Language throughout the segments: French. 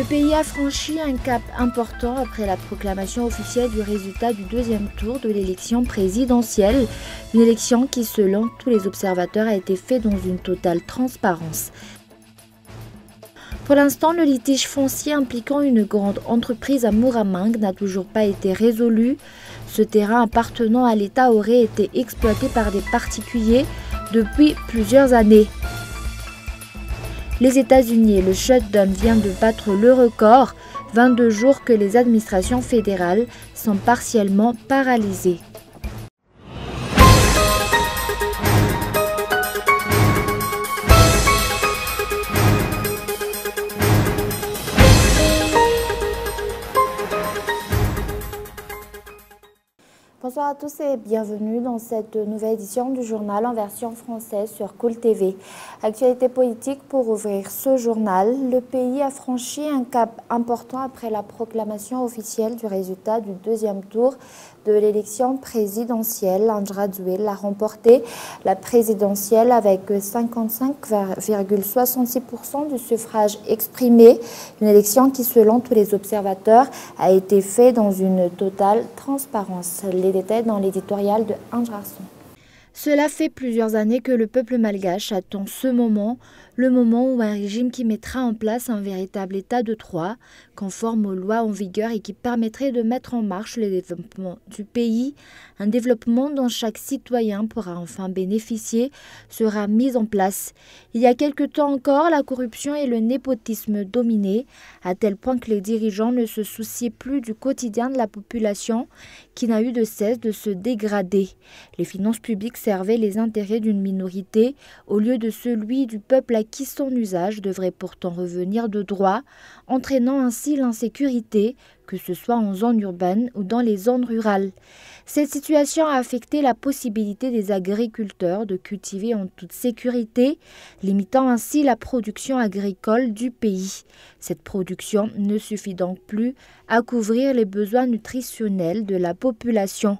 pays a franchi un cap important après la proclamation officielle du résultat du deuxième tour de l'élection présidentielle. Une élection qui, selon tous les observateurs, a été faite dans une totale transparence. Pour l'instant, le litige foncier impliquant une grande entreprise à Mooramung n'a toujours pas été résolu. Ce terrain appartenant à l'État aurait été exploité par des particuliers depuis plusieurs années. Les États-Unis et le shutdown vient de battre le record, 22 jours que les administrations fédérales sont partiellement paralysées. Bonsoir à tous et bienvenue dans cette nouvelle édition du journal en version française sur Cool TV. Actualité politique pour ouvrir ce journal. Le pays a franchi un cap important après la proclamation officielle du résultat du deuxième tour de l'élection présidentielle. André Rajoelina l'a remporté, la présidentielle, avec 55,66% du suffrage exprimé. Une élection qui, selon tous les observateurs, a été faite dans une totale transparence. Les détails dans l'éditorial de André Rajoelina. Cela fait plusieurs années que le peuple malgache attend ce moment, le moment où un régime qui mettra en place un véritable état de droit, conforme aux lois en vigueur et qui permettrait de mettre en marche le développement du pays, un développement dont chaque citoyen pourra enfin bénéficier, sera mis en place. Il y a quelque temps encore, la corruption et le népotisme dominaient, à tel point que les dirigeants ne se souciaient plus du quotidien de la population, qui n'a eu de cesse de se dégrader. Les finances publiques servaient les intérêts d'une minorité au lieu de celui du peuple à qui son usage devrait pourtant revenir de droit, entraînant ainsi l'insécurité, que ce soit en zone urbaine ou dans les zones rurales. Cette situation a affecté la possibilité des agriculteurs de cultiver en toute sécurité, limitant ainsi la production agricole du pays. Cette production ne suffit donc plus à couvrir les besoins nutritionnels de la population.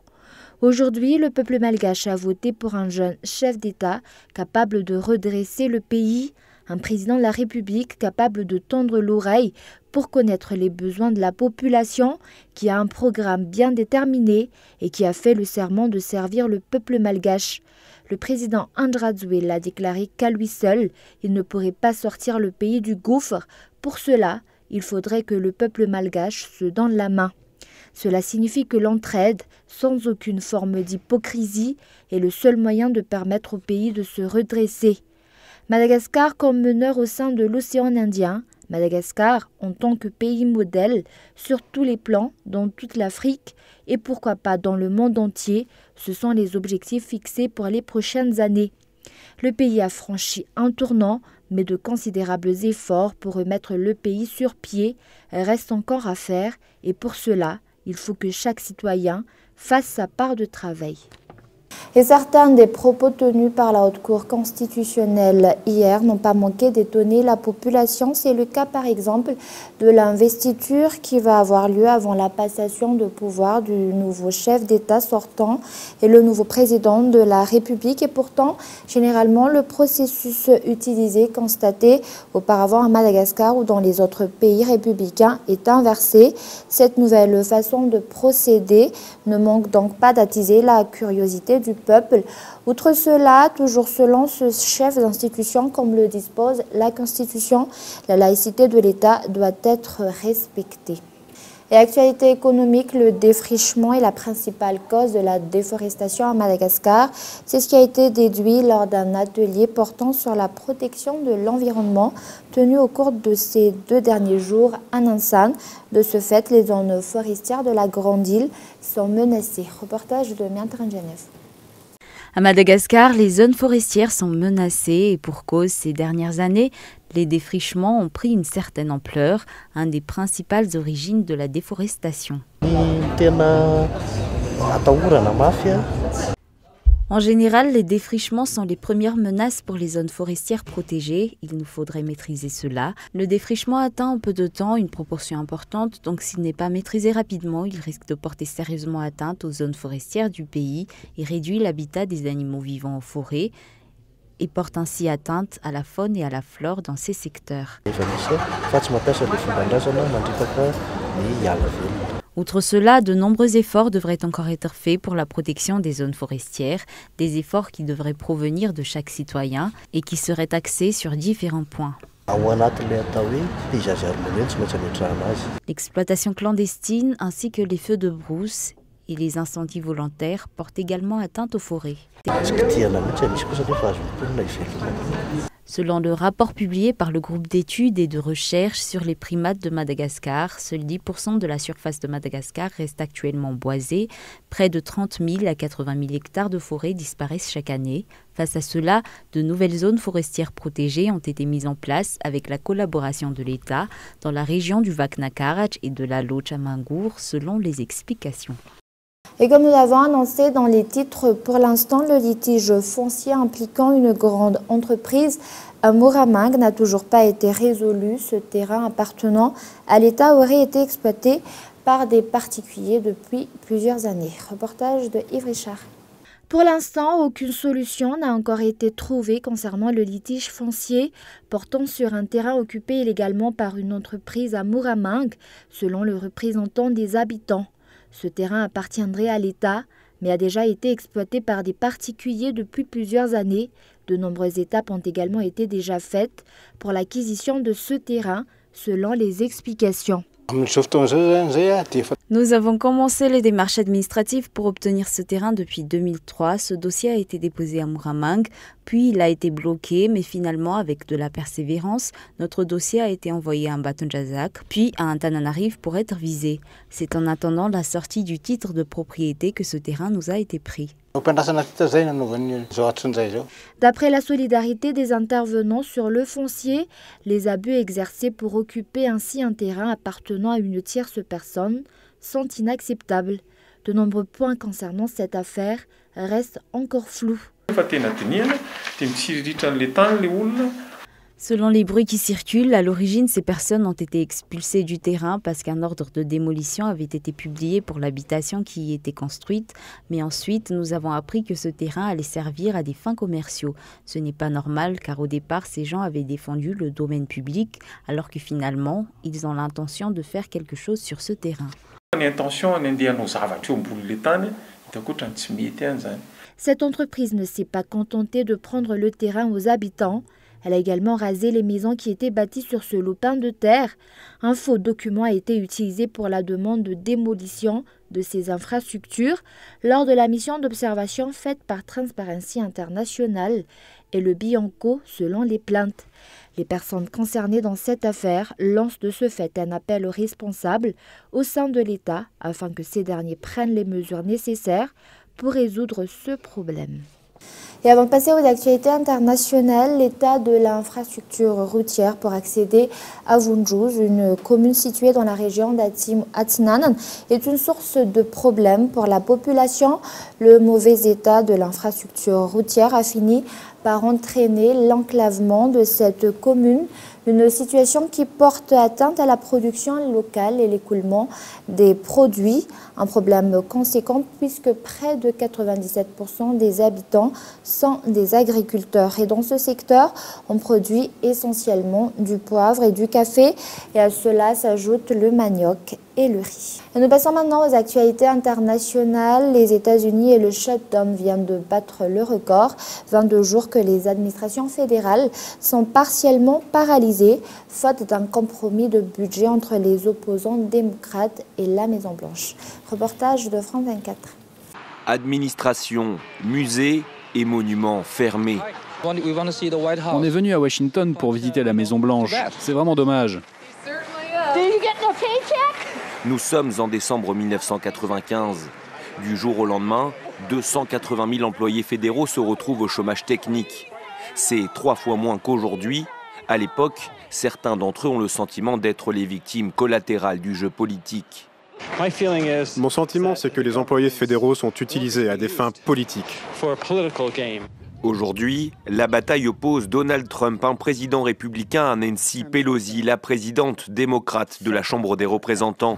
Aujourd'hui, le peuple malgache a voté pour un jeune chef d'État capable de redresser le pays, un président de la République capable de tendre l'oreille pour connaître les besoins de la population, qui a un programme bien déterminé et qui a fait le serment de servir le peuple malgache. Le président André Rajoelina a déclaré qu'à lui seul, il ne pourrait pas sortir le pays du gouffre. Pour cela, il faudrait que le peuple malgache se donne la main. Cela signifie que l'entraide, sans aucune forme d'hypocrisie, est le seul moyen de permettre au pays de se redresser. Madagascar comme meneur au sein de l'océan Indien, Madagascar en tant que pays modèle sur tous les plans, dans toute l'Afrique et pourquoi pas dans le monde entier, ce sont les objectifs fixés pour les prochaines années. Le pays a franchi un tournant, mais de considérables efforts pour remettre le pays sur pied restent encore à faire et pour cela, il faut que chaque citoyen fasse sa part de travail. Et certains des propos tenus par la Haute Cour constitutionnelle hier n'ont pas manqué d'étonner la population. C'est le cas par exemple de l'investiture qui va avoir lieu avant la passation de pouvoir du nouveau chef d'État sortant et le nouveau président de la République. Et pourtant, généralement, le processus utilisé, constaté auparavant à Madagascar ou dans les autres pays républicains est inversé. Cette nouvelle façon de procéder ne manque donc pas d'attiser la curiosité du peuple. Outre cela, toujours selon ce chef d'institution, comme le dispose la Constitution, la laïcité de l'État doit être respectée. Et actualité économique, le défrichement est la principale cause de la déforestation à Madagascar. C'est ce qui a été déduit lors d'un atelier portant sur la protection de l'environnement tenu au cours de ces 2 derniers jours à Nansan. De ce fait, les zones forestières de la Grande Île sont menacées. Reportage de Mian Tranjanev. À Madagascar, les zones forestières sont menacées et pour cause, ces dernières années, les défrichements ont pris une certaine ampleur, une des principales origines de la déforestation. En général, les défrichements sont les premières menaces pour les zones forestières protégées. Il nous faudrait maîtriser cela. Le défrichement atteint en peu de temps une proportion importante, donc s'il n'est pas maîtrisé rapidement, il risque de porter sérieusement atteinte aux zones forestières du pays et réduire l'habitat des animaux vivants en forêt. et portent ainsi atteinte à la faune et à la flore dans ces secteurs. Outre cela, de nombreux efforts devraient encore être faits pour la protection des zones forestières, des efforts qui devraient provenir de chaque citoyen et qui seraient axés sur différents points. L'exploitation clandestine ainsi que les feux de brousse et les incendies volontaires portent également atteinte aux forêts. Selon le rapport publié par le groupe d'études et de recherche sur les primates de Madagascar, seuls 10% de la surface de Madagascar reste actuellement boisée. Près de 30 000 à 80 000 hectares de forêt disparaissent chaque année. Face à cela, de nouvelles zones forestières protégées ont été mises en place avec la collaboration de l'État dans la région du Vaknakarach et de la Lochamangour, selon les explications. Et comme nous l'avons annoncé dans les titres, pour l'instant, le litige foncier impliquant une grande entreprise à Muramang n'a toujours pas été résolu. Ce terrain appartenant à l'État aurait été exploité par des particuliers depuis plusieurs années. Reportage de Yves Richard. Pour l'instant, aucune solution n'a encore été trouvée concernant le litige foncier portant sur un terrain occupé illégalement par une entreprise à Muramang, selon le représentant des habitants. Ce terrain appartiendrait à l'État, mais a déjà été exploité par des particuliers depuis plusieurs années. De nombreuses étapes ont également été déjà faites pour l'acquisition de ce terrain, selon les explications. Nous avons commencé les démarches administratives pour obtenir ce terrain depuis 2003. Ce dossier a été déposé à Muramang, puis il a été bloqué, mais finalement, avec de la persévérance, notre dossier a été envoyé à Mbatondjazak, puis à Antananarive pour être visé. C'est en attendant la sortie du titre de propriété que ce terrain nous a été pris. D'après la solidarité des intervenants sur le foncier, les abus exercés pour occuper ainsi un terrain appartenant à une tierce personne sont inacceptables. De nombreux points concernant cette affaire restent encore flous. Selon les bruits qui circulent, à l'origine, ces personnes ont été expulsées du terrain parce qu'un ordre de démolition avait été publié pour l'habitation qui y était construite. Mais ensuite, nous avons appris que ce terrain allait servir à des fins commerciaux. Ce n'est pas normal car au départ, ces gens avaient défendu le domaine public alors que finalement, ils ont l'intention de faire quelque chose sur ce terrain. Cette entreprise ne s'est pas contentée de prendre le terrain aux habitants. Elle a également rasé les maisons qui étaient bâties sur ce lopin de terre. Un faux document a été utilisé pour la demande de démolition de ces infrastructures lors de la mission d'observation faite par Transparency International et le Bianco selon les plaintes. Les personnes concernées dans cette affaire lancent de ce fait un appel aux responsables au sein de l'État afin que ces derniers prennent les mesures nécessaires pour résoudre ce problème. Et avant de passer aux actualités internationales, l'état de l'infrastructure routière pour accéder à Vunjuz, une commune située dans la région d'Atinanan, est une source de problèmes pour la population. Le mauvais état de l'infrastructure routière a fini par entraîner l'enclavement de cette commune, une situation qui porte atteinte à la production locale et l'écoulement des produits. Un problème conséquent puisque près de 97% des habitants sont des agriculteurs. Et dans ce secteur, on produit essentiellement du poivre et du café. Et à cela s'ajoute le manioc et le riz. Et nous passons maintenant aux actualités internationales. Les États-Unis et le shutdown viennent de battre le record. 22 jours que les administrations fédérales sont partiellement paralysées, faute d'un compromis de budget entre les opposants démocrates et la Maison-Blanche. Reportage de France 24. Administration, musée et monuments fermés. On est venu à Washington pour visiter la Maison-Blanche. C'est vraiment dommage. Nous sommes en décembre 1995. Du jour au lendemain, 280 000 employés fédéraux se retrouvent au chômage technique. C'est 3 fois moins qu'aujourd'hui. À l'époque, certains d'entre eux ont le sentiment d'être les victimes collatérales du jeu politique. Mon sentiment, c'est que les employés fédéraux sont utilisés à des fins politiques. Aujourd'hui, la bataille oppose Donald Trump, un président républicain, à Nancy Pelosi, la présidente démocrate de la Chambre des représentants.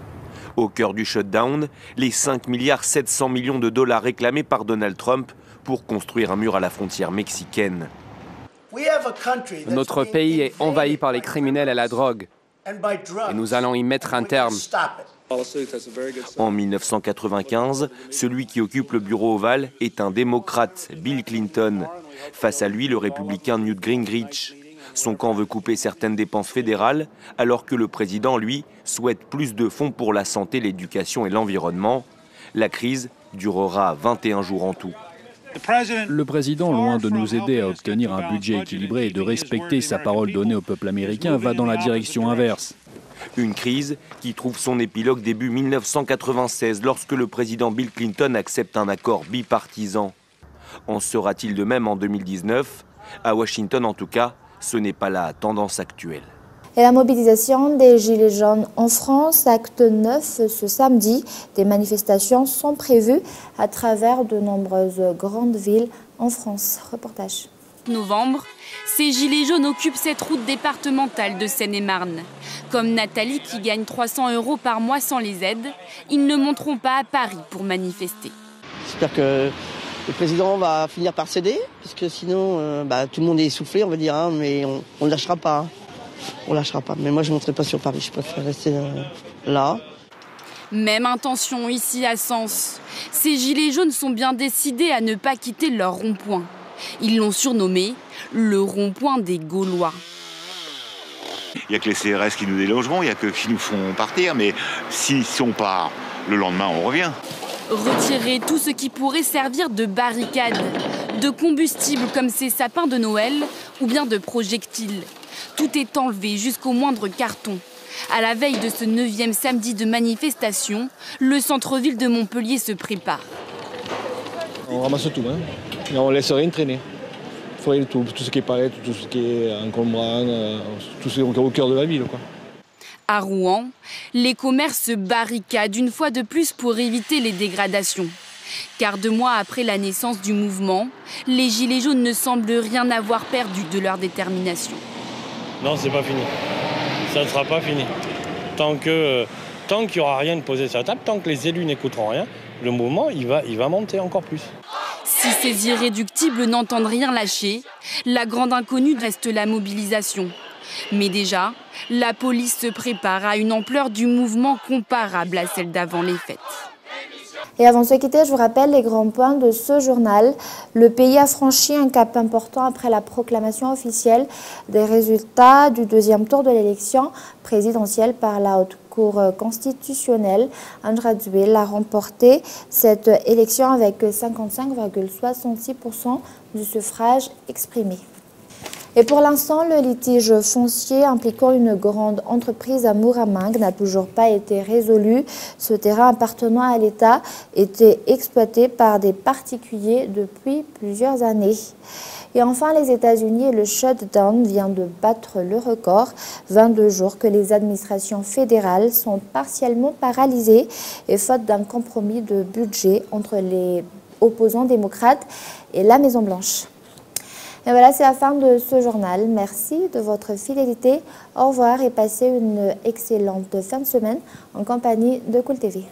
Au cœur du shutdown, les 5,7 milliards de dollars réclamés par Donald Trump pour construire un mur à la frontière mexicaine. Notre pays est envahi par les criminels et la drogue. Et nous allons y mettre un terme. En 1995, celui qui occupe le bureau ovale est un démocrate, Bill Clinton. Face à lui, le républicain Newt Gingrich. Son camp veut couper certaines dépenses fédérales, alors que le président, lui, souhaite plus de fonds pour la santé, l'éducation et l'environnement. La crise durera 21 jours en tout. Le président, loin de nous aider à obtenir un budget équilibré et de respecter sa parole donnée au peuple américain, va dans la direction inverse. Une crise qui trouve son épilogue début 1996, lorsque le président Bill Clinton accepte un accord bipartisan. En sera-t-il de même en 2019? À Washington, en tout cas, ce n'est pas la tendance actuelle. Et la mobilisation des Gilets jaunes en France, acte 9 ce samedi. Des manifestations sont prévues à travers de nombreuses grandes villes en France. Reportage. Novembre, ces Gilets jaunes occupent cette route départementale de Seine-et-Marne. Comme Nathalie qui gagne 300 € par mois sans les aides, ils ne monteront pas à Paris pour manifester. J'espère que le président va finir par céder, parce que sinon tout le monde est essoufflé, on va dire, hein, mais on ne lâchera pas. On lâchera pas. Mais moi, je ne monterai pas sur Paris, je préfère rester là. Même intention ici à Sens. Ces Gilets jaunes sont bien décidés à ne pas quitter leur rond-point. Ils l'ont surnommé le rond-point des Gaulois. Il n'y a que les CRS qui nous délogeront, il n'y a que qui nous font partir, mais si on part, le lendemain, on revient. Retirer tout ce qui pourrait servir de barricade, de combustible comme ces sapins de Noël ou bien de projectiles. Tout est enlevé jusqu'au moindre carton. À la veille de ce 9e samedi de manifestation, le centre-ville de Montpellier se prépare. On ramasse tout, hein, et on ne laisse rien traîner. Il faudrait tout ce qui est palette, tout ce qui est encombrant, tout ce qui est au cœur de la ville, quoi. À Rouen, les commerces se barricadent une fois de plus pour éviter les dégradations. Car 2 mois après la naissance du mouvement, les Gilets jaunes ne semblent rien avoir perdu de leur détermination. Non, c'est pas fini. Ça ne sera pas fini. Tant qu'il n'y aura rien de posé sur la table, tant que les élus n'écouteront rien, le mouvement il va monter encore plus. Si ces irréductibles n'entendent rien lâcher, la grande inconnue reste la mobilisation. Mais déjà, la police se prépare à une ampleur du mouvement comparable à celle d'avant les fêtes. Et avant de se quitter, je vous rappelle les grands points de ce journal. Le pays a franchi un cap important après la proclamation officielle des résultats du 2e tour de l'élection présidentielle par la Haute Cour constitutionnelle. Andrade Zuel a remporté cette élection avec 55,66% du suffrage exprimé. Et pour l'instant, le litige foncier impliquant une grande entreprise à Moorameng n'a toujours pas été résolu. Ce terrain appartenant à l'État était exploité par des particuliers depuis plusieurs années. Et enfin, les États-Unis et le shutdown vient de battre le record. 22 jours que les administrations fédérales sont partiellement paralysées et faute d'un compromis de budget entre les opposants démocrates et la Maison-Blanche. Et voilà, c'est la fin de ce journal. Merci de votre fidélité. Au revoir et passez une excellente fin de semaine en compagnie de Cool TV.